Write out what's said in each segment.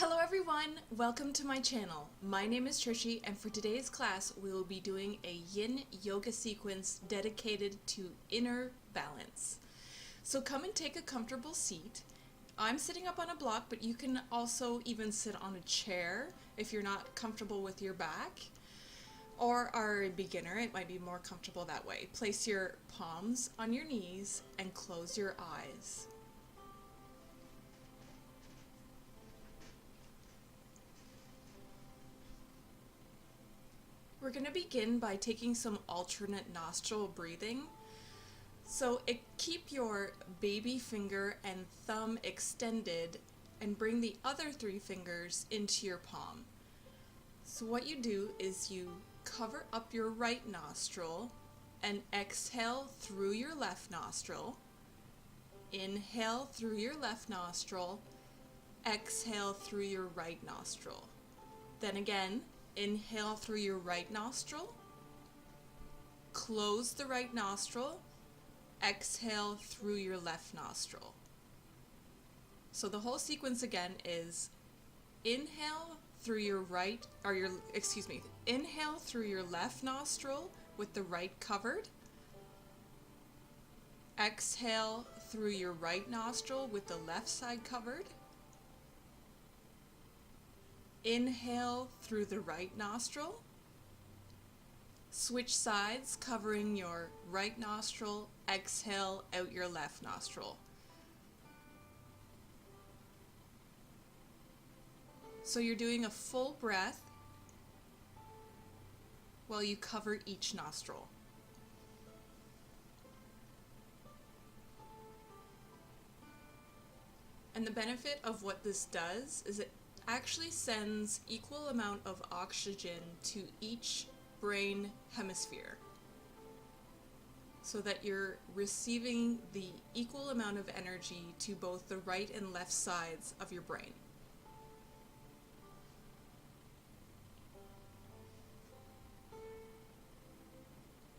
Hello everyone, welcome to my channel. My name is Trishy, and for today's class we will be doing a Yin Yoga sequence dedicated to inner balance. So come and take a comfortable seat. I'm sitting up on a block, but you can also even sit on a chair if you're not comfortable with your back, or are a beginner. It might be more comfortable that way. Place your palms on your knees and close your eyes. We're going to begin by taking some alternate nostril breathing. So keep your baby finger and thumb extended and bring the other three fingers into your palm. So what you do is you cover up your right nostril and exhale through your left nostril. Inhale through your left nostril, exhale through your right nostril. Then again, inhale through your right nostril, close the right nostril, exhale through your left nostril. So the whole sequence again is inhale through your inhale through your left nostril with the right covered, exhale through your right nostril with the left side covered, inhale through the right nostril, switch sides covering your right nostril, exhale out your left nostril. So you're doing a full breath while you cover each nostril. And the benefit of what this does is it actually sends equal amount of oxygen to each brain hemisphere, so that you're receiving the equal amount of energy to both the right and left sides of your brain.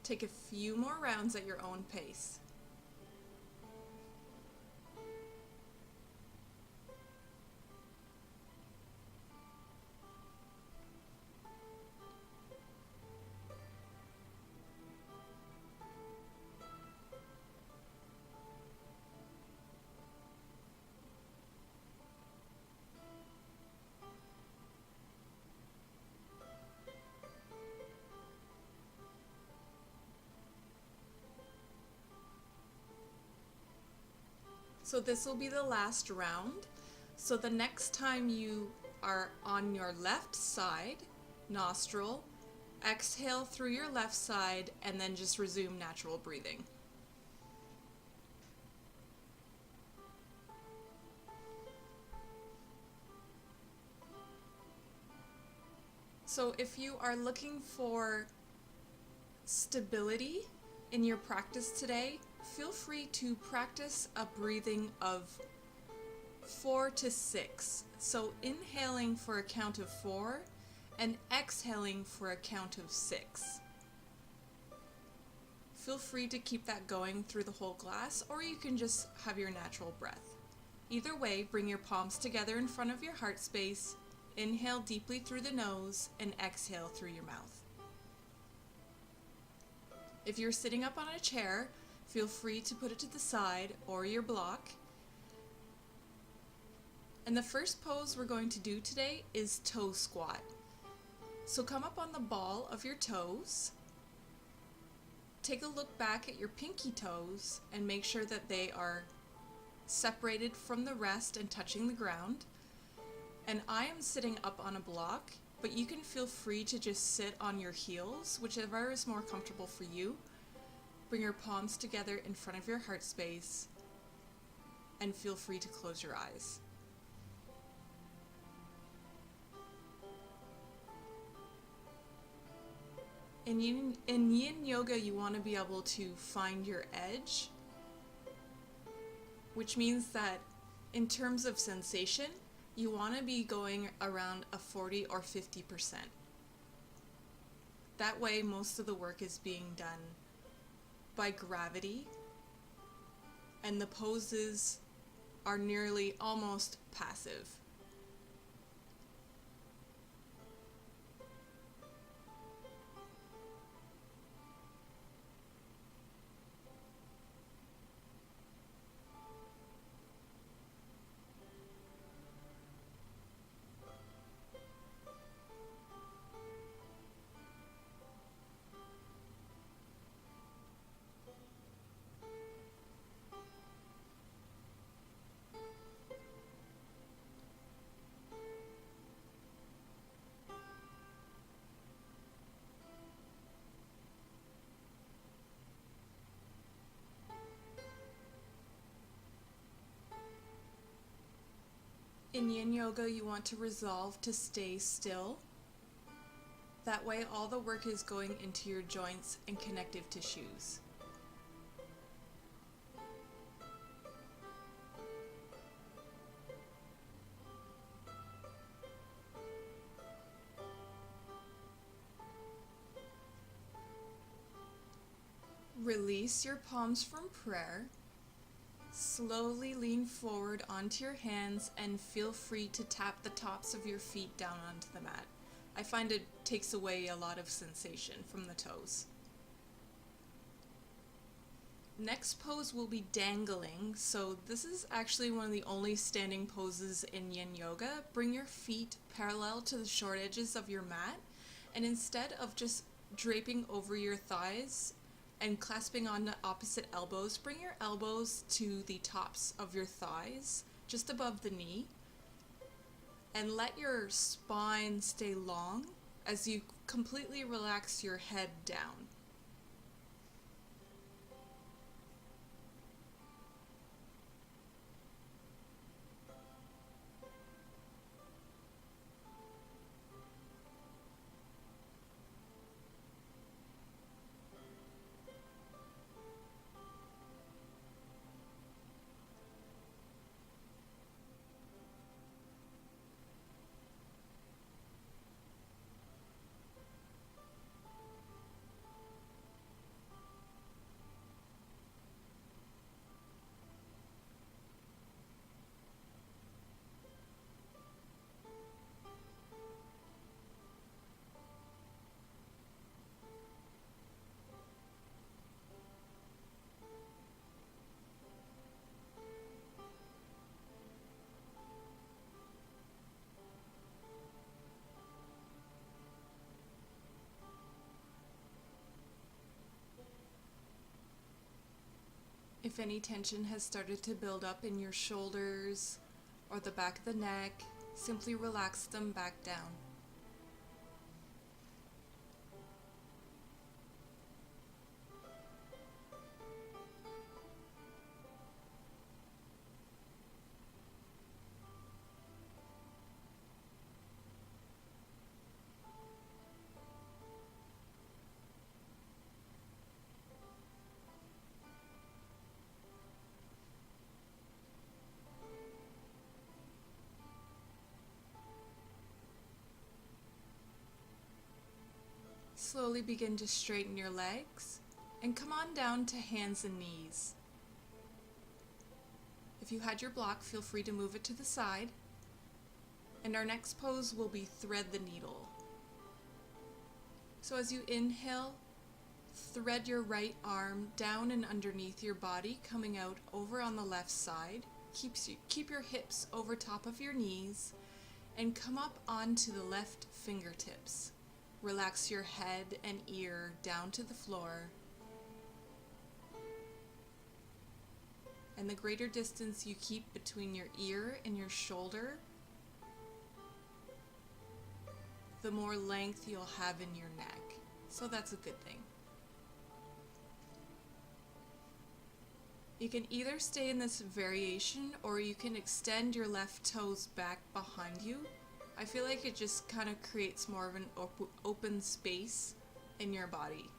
Take a few more rounds at your own pace. So this will be the last round. So the next time you are on your left side nostril, exhale through your left side and then just resume natural breathing. So if you are looking for stability in your practice today, feel free to practice a breathing of 4 to 6. So inhaling for a count of 4 and exhaling for a count of 6. Feel free to keep that going through the whole class, or you can just have your natural breath. Either way, bring your palms together in front of your heart space, inhale deeply through the nose, and exhale through your mouth. If you're sitting up on a chair, feel free to put it to the side or your block. And the first pose we're going to do today is toe squat. So come up on the ball of your toes. Take a look back at your pinky toes and make sure that they are separated from the rest and touching the ground. And I am sitting up on a block, but you can feel free to just sit on your heels, whichever is more comfortable for you. Bring your palms together in front of your heart space and feel free to close your eyes. In Yin Yoga, you want to be able to find your edge, which means that in terms of sensation, you want to be going around a 40 or 50%. That way, most of the work is being done by gravity, and the poses are nearly almost passive. In Yin Yoga, you want to resolve to stay still. That way, all the work is going into your joints and connective tissues. Release your palms from prayer. Slowly lean forward onto your hands and feel free to tap the tops of your feet down onto the mat. I find it takes away a lot of sensation from the toes. Next pose will be dangling. So this is actually one of the only standing poses in Yin Yoga. Bring your feet parallel to the short edges of your mat, and instead of just draping over your thighs and clasping on the opposite elbows, bring your elbows to the tops of your thighs, just above the knee, and let your spine stay long as you completely relax your head down. If any tension has started to build up in your shoulders or the back of the neck, simply relax them back down. Slowly begin to straighten your legs and come on down to hands and knees. If you had your block, feel free to move it to the side. And our next pose will be thread the needle. So as you inhale, thread your right arm down and underneath your body, coming out over on the left side. Keep your hips over top of your knees and come up onto the left fingertips. Relax your head and ear down to the floor. And the greater distance you keep between your ear and your shoulder, the more length you'll have in your neck. So that's a good thing. You can either stay in this variation or you can extend your left toes back behind you. I feel like it just kind of creates more of an open space in your body.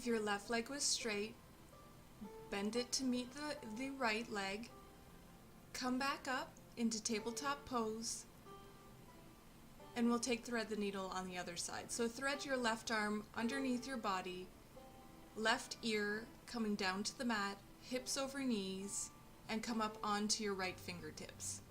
If your left leg was straight, bend it to meet the right leg. Come back up into tabletop pose, and we'll take thread the needle on the other side. So thread your left arm underneath your body, left ear coming down to the mat, hips over knees, and come up onto your right fingertips.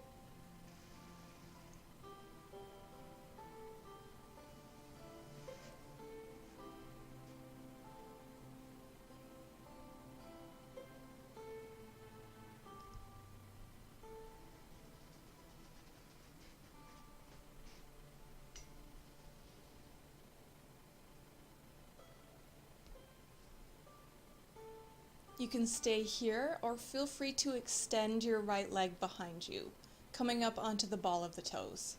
You can stay here or feel free to extend your right leg behind you, coming up onto the ball of the toes.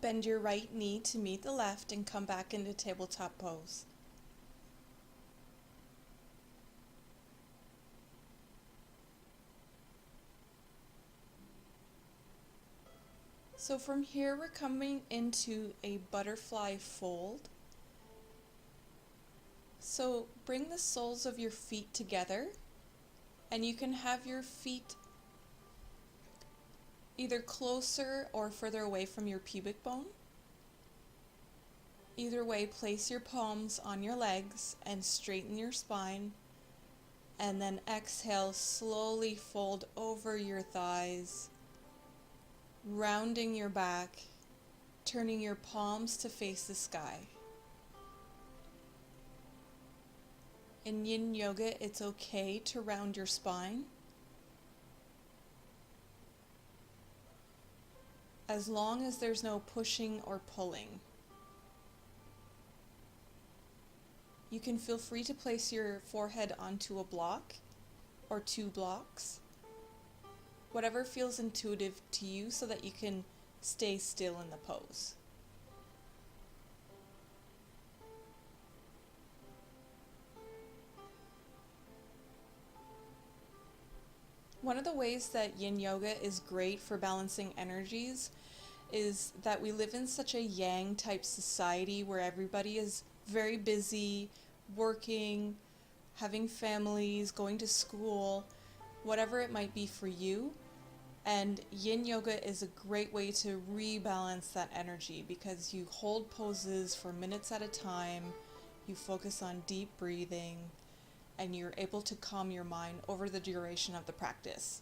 Bend your right knee to meet the left and come back into tabletop pose. So from here we're coming into a butterfly fold. So bring the soles of your feet together, and you can have your feet either closer or further away from your pubic bone. Either way, place your palms on your legs and straighten your spine, and then exhale, slowly fold over your thighs, rounding your back, turning your palms to face the sky. In Yin Yoga, it's okay to round your spine, as long as there's no pushing or pulling. You can feel free to place your forehead onto a block or 2 blocks, whatever feels intuitive to you, so that you can stay still in the pose. One of the ways that Yin Yoga is great for balancing energies is that we live in such a yang type society where everybody is very busy, working, having families, going to school, whatever it might be for you. And Yin Yoga is a great way to rebalance that energy, because you hold poses for minutes at a time, you focus on deep breathing, and you're able to calm your mind over the duration of the practice.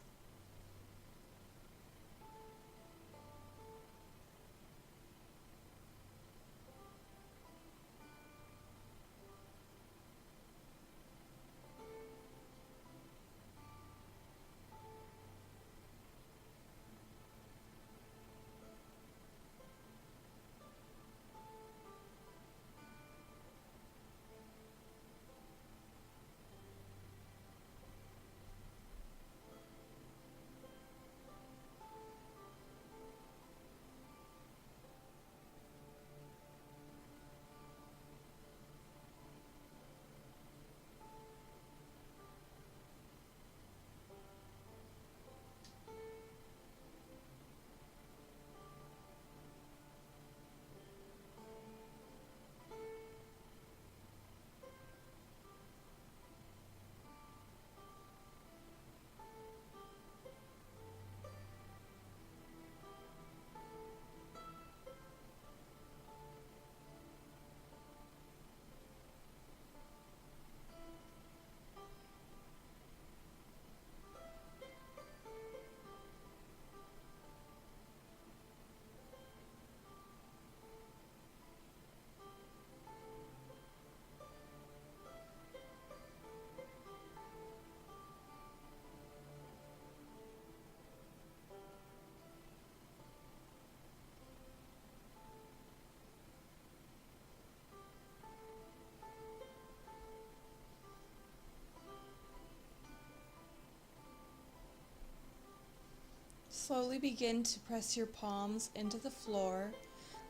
slowly begin to press your palms into the floor,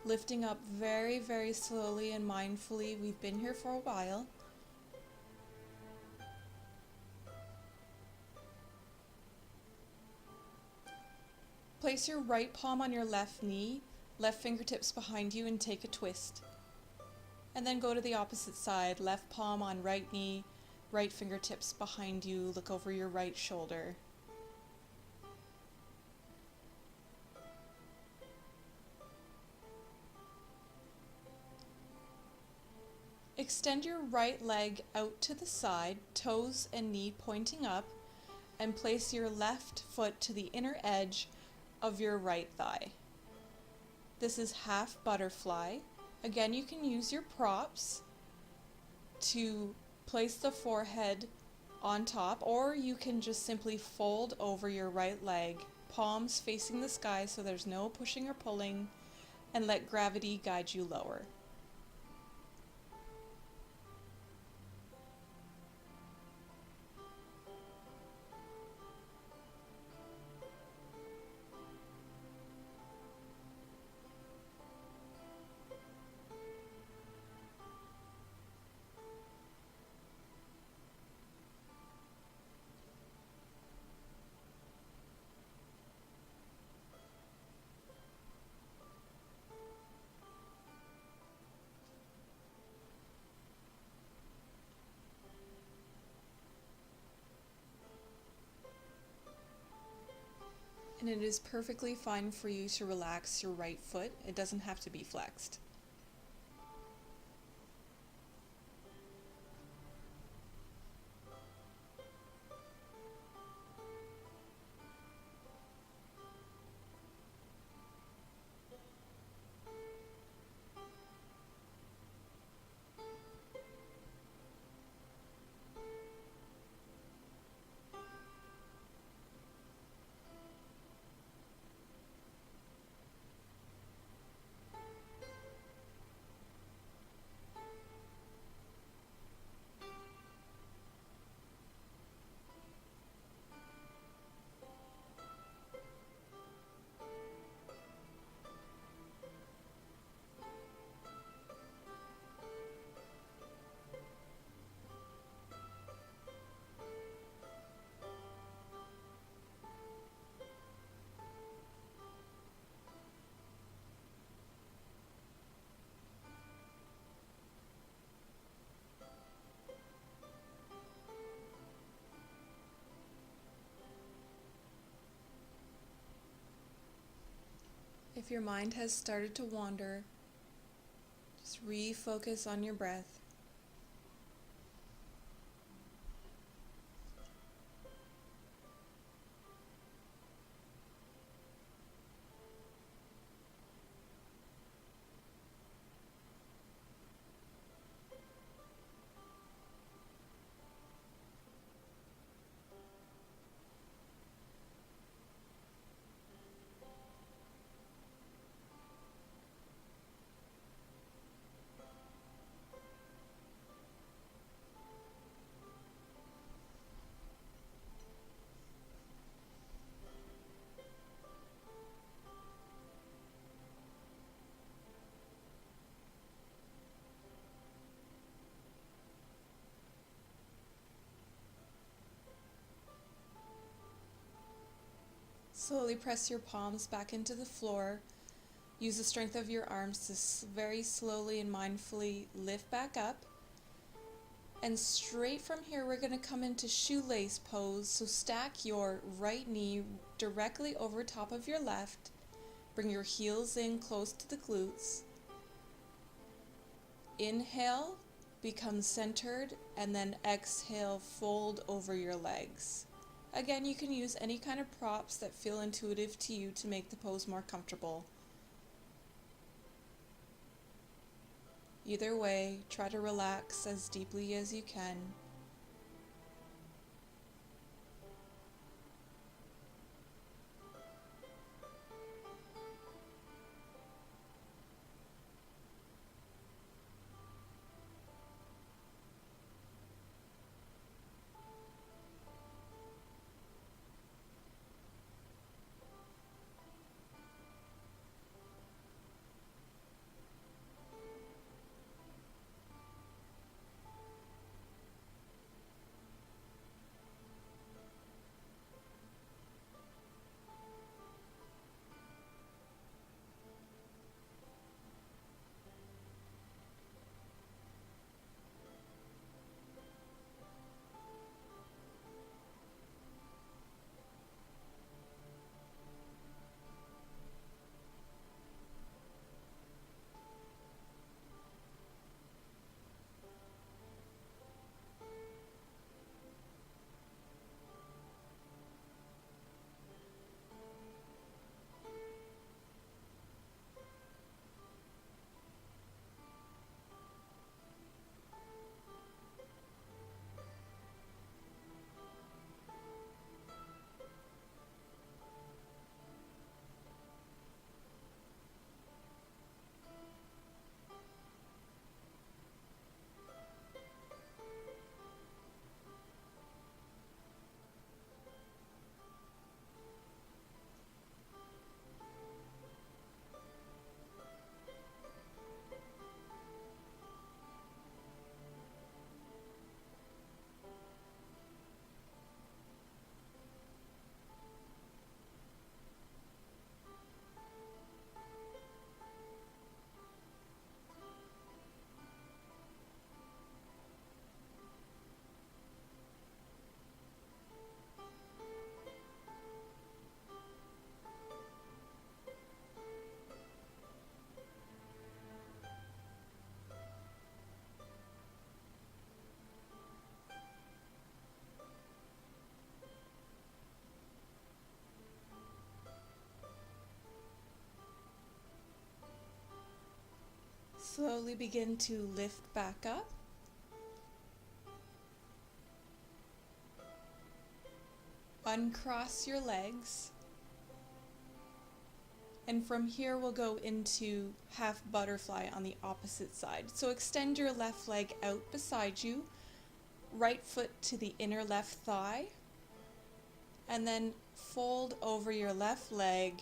lifting up very, very slowly and mindfully. We've been here for a while. Place your right palm on your left knee, left fingertips behind you, and take a twist. And then go to the opposite side, left palm on right knee, right fingertips behind you, look over your right shoulder. Extend your right leg out to the side, toes and knee pointing up, and place your left foot to the inner edge of your right thigh. This is half butterfly. Again, you can use your props to place the forehead on top, or you can just simply fold over your right leg, palms facing the sky so there's no pushing or pulling, and let gravity guide you lower. And it is perfectly fine for you to relax your right foot. It doesn't have to be flexed. If your mind has started to wander, just refocus on your breath. Slowly press your palms back into the floor. Use the strength of your arms to very slowly and mindfully lift back up. And straight from here, we're going to come into shoelace pose. So stack your right knee directly over top of your left. Bring your heels in close to the glutes. Inhale, become centered, and then exhale, fold over your legs. Again, you can use any kind of props that feel intuitive to you to make the pose more comfortable. Either way, try to relax as deeply as you can. Slowly begin to lift back up. Uncross your legs. And from here we'll go into half butterfly on the opposite side. So extend your left leg out beside you, right foot to the inner left thigh, and then fold over your left leg,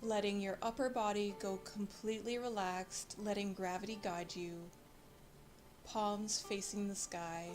letting your upper body go completely relaxed, letting gravity guide you, palms facing the sky.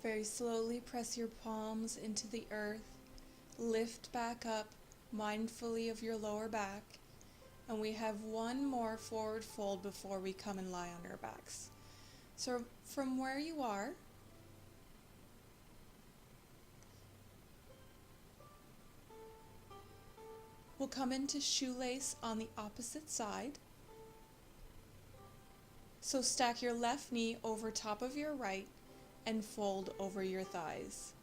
Very slowly press your palms into the earth, lift back up mindfully of your lower back, and we have one more forward fold before we come and lie on our backs. So from where you are, we'll come into shoelace on the opposite side. So stack your left knee over top of your right and fold over your thighs.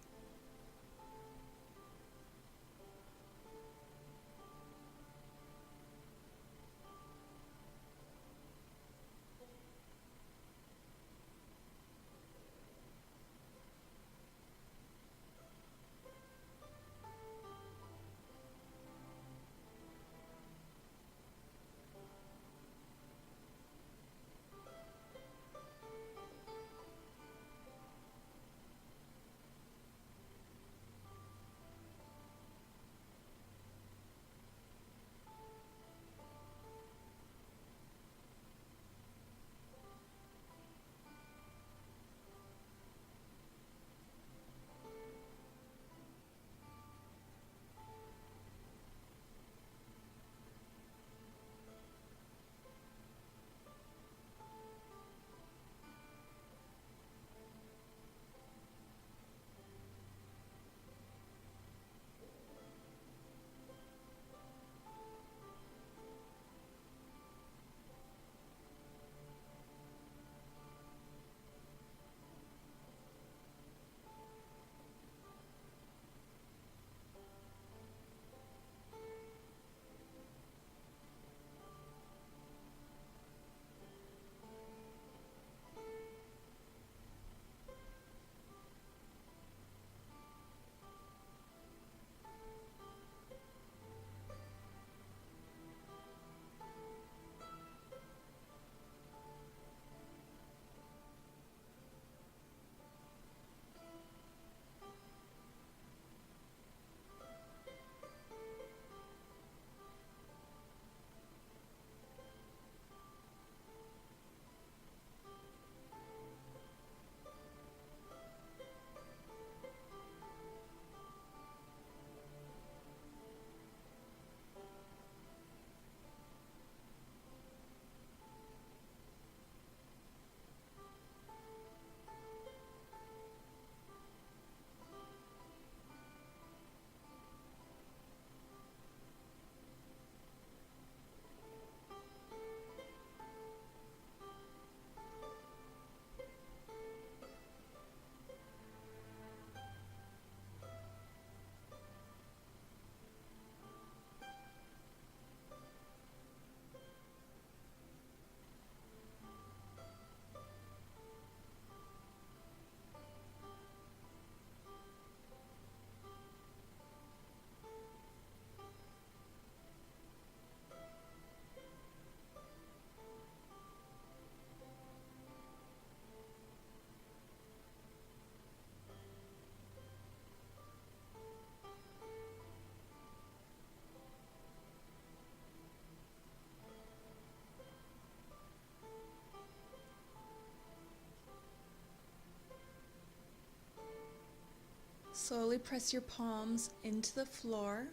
Slowly press your palms into the floor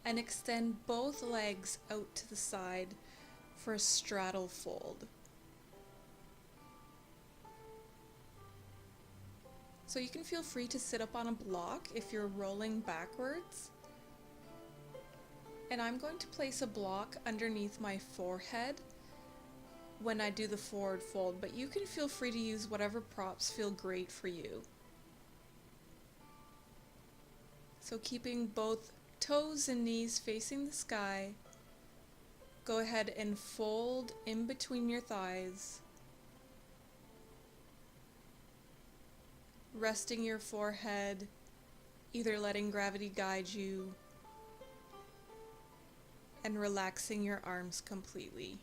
and extend both legs out to the side for a straddle fold. So you can feel free to sit up on a block if you're rolling backwards. And I'm going to place a block underneath my forehead when I do the forward fold, but you can feel free to use whatever props feel great for you. So keeping both toes and knees facing the sky, go ahead and fold in between your thighs, resting your forehead, either letting gravity guide you and relaxing your arms completely.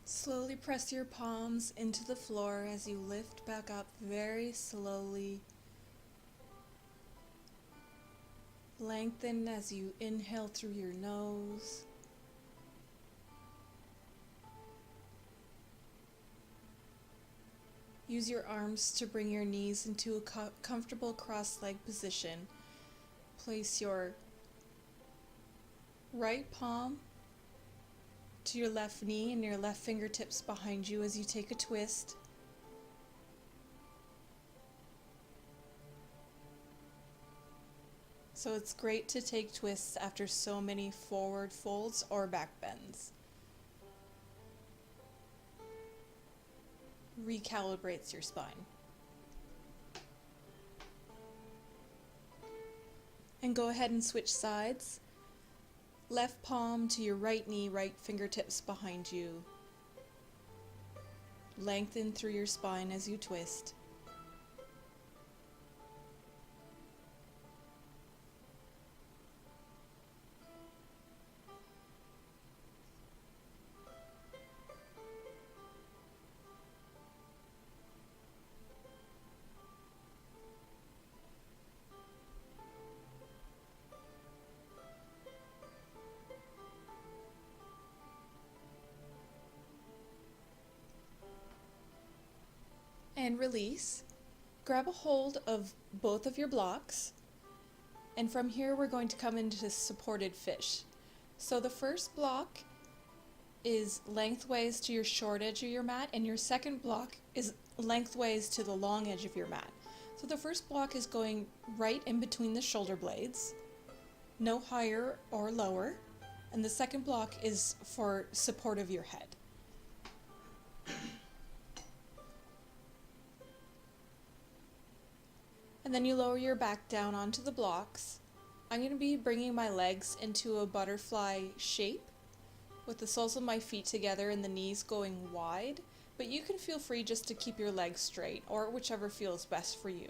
Slowly press your palms into the floor as you lift back up very slowly. Lengthen as you inhale through your nose. Use your arms to bring your knees into a comfortable cross-leg position. Place your right palm to your left knee and your left fingertips behind you as you take a twist. So it's great to take twists after so many forward folds or back bends. Recalibrates your spine. And go ahead and switch sides. Left palm to your right knee, right fingertips behind you. lengthen through your spine as you twist. And release. Grab a hold of both of your blocks, and from here we're going to come into supported fish. So the first block is lengthways to your short edge of your mat, and your second block is lengthways to the long edge of your mat. So the first block is going right in between the shoulder blades, no higher or lower, and the second block is for support of your head. And then you lower your back down onto the blocks. I'm going to be bringing my legs into a butterfly shape with the soles of my feet together and the knees going wide, but you can feel free just to keep your legs straight or whichever feels best for you.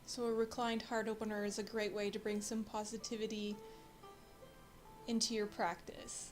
So a reclined heart opener is a great way to bring some positivity into your practice.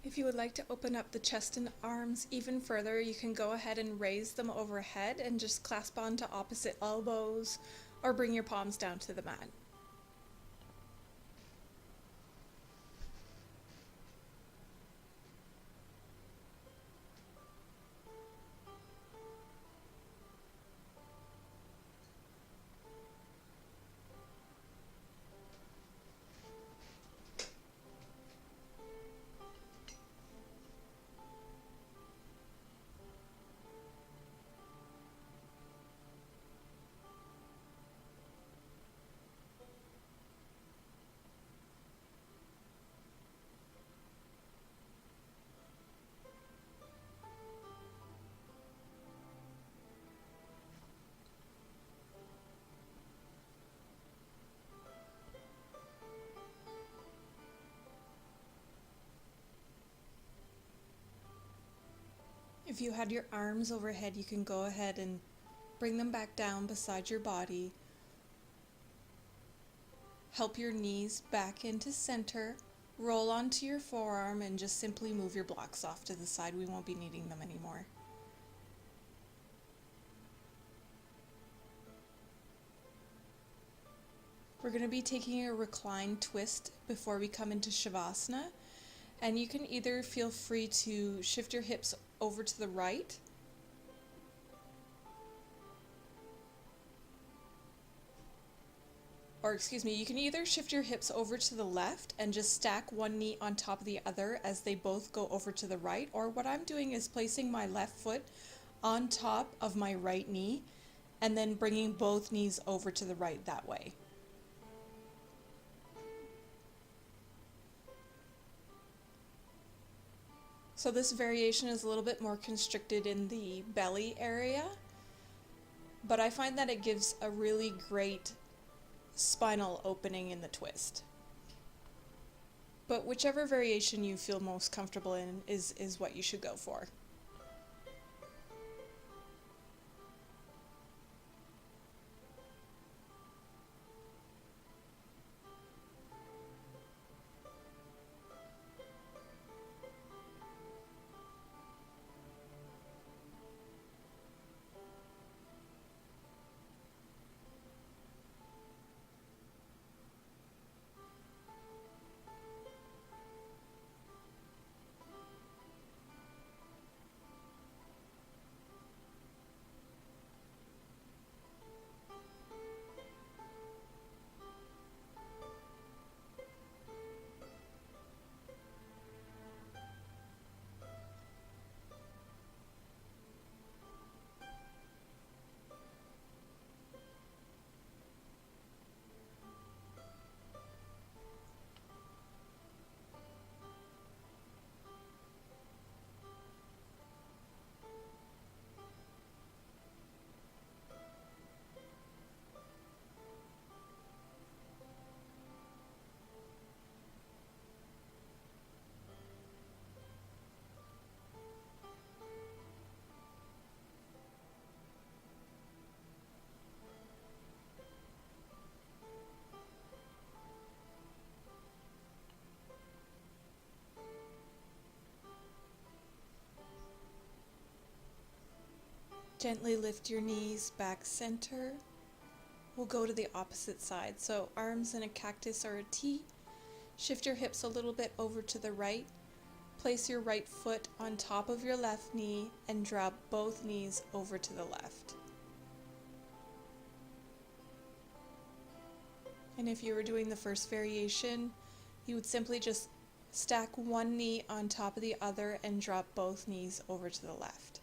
If you would like to open up the chest and arms even further, you can go ahead and raise them overhead and just clasp onto opposite elbows or bring your palms down to the mat. If you had your arms overhead, you can go ahead and bring them back down beside your body. Help your knees back into center. Roll onto your forearm and just simply move your blocks off to the side. We won't be needing them anymore. We're going to be taking a reclined twist before we come into Shavasana. And you can either feel free to shift your hips over to the right, you can either shift your hips over to the left and just stack one knee on top of the other as they both go over to the right, or what I'm doing is placing my left foot on top of my right knee and then bringing both knees over to the right that way. So this variation is a little bit more constricted in the belly area, but I find that it gives a really great spinal opening in the twist. But whichever variation you feel most comfortable in is what you should go for. Gently lift your knees back center. We'll go to the opposite side. So arms in a cactus or a T. Shift your hips a little bit over to the right. Place your right foot on top of your left knee and drop both knees over to the left. And if you were doing the first variation, you would simply just stack one knee on top of the other and drop both knees over to the left.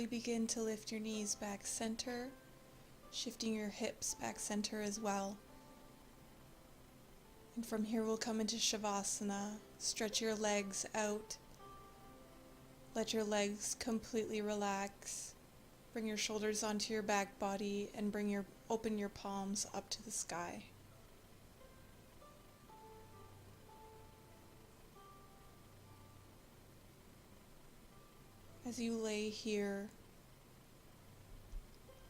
slowly begin to lift your knees back center, shifting your hips back center as well. And from here we'll come into Shavasana. Stretch your legs out. Let your legs completely relax. Bring your shoulders onto your back body and open your palms up to the sky. As you lay here,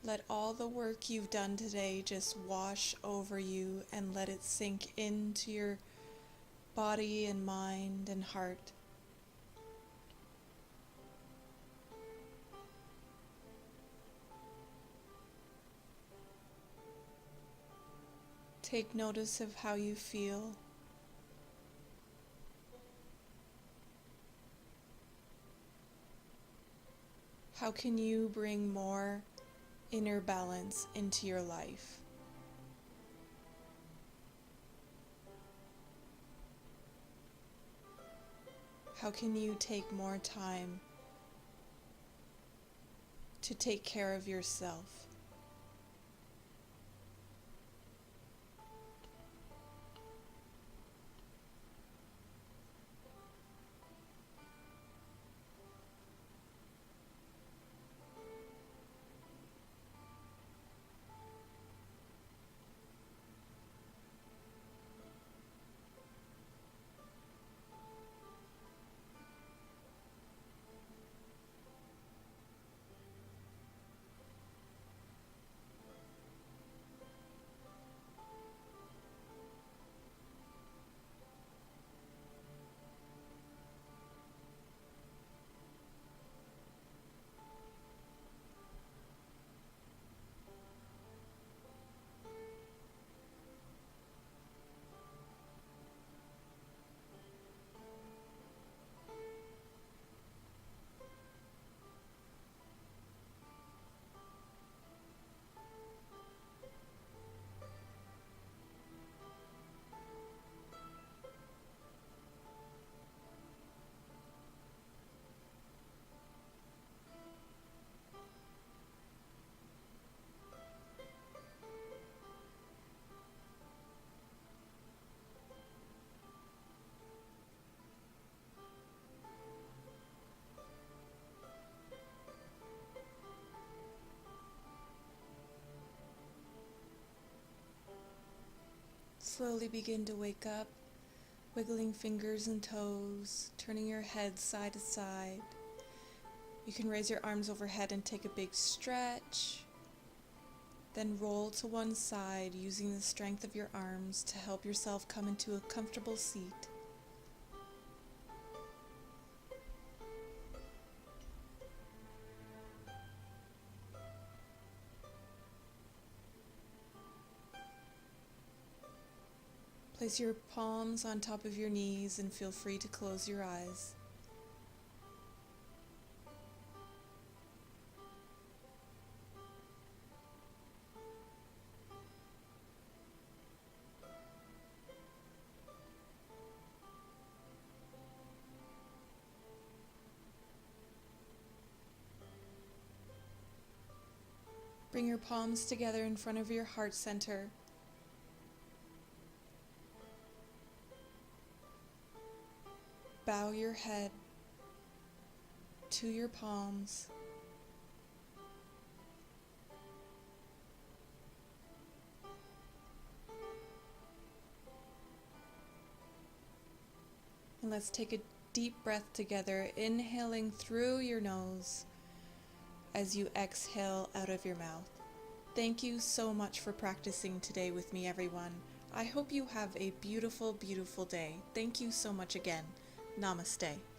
let all the work you've done today just wash over you and let it sink into your body and mind and heart. Take notice of how you feel. How can you bring more inner balance into your life? How can you take more time to take care of yourself? Slowly begin to wake up, wiggling fingers and toes, turning your head side to side. You can raise your arms overhead and take a big stretch. Then roll to one side using the strength of your arms to help yourself come into a comfortable seat. Place your palms on top of your knees and feel free to close your eyes. Bring your palms together in front of your heart center. Bow your head to your palms. And let's take a deep breath together, inhaling through your nose as you exhale out of your mouth. Thank you so much for practicing today with me, everyone. I hope you have a beautiful, beautiful day. Thank you so much again. Namaste.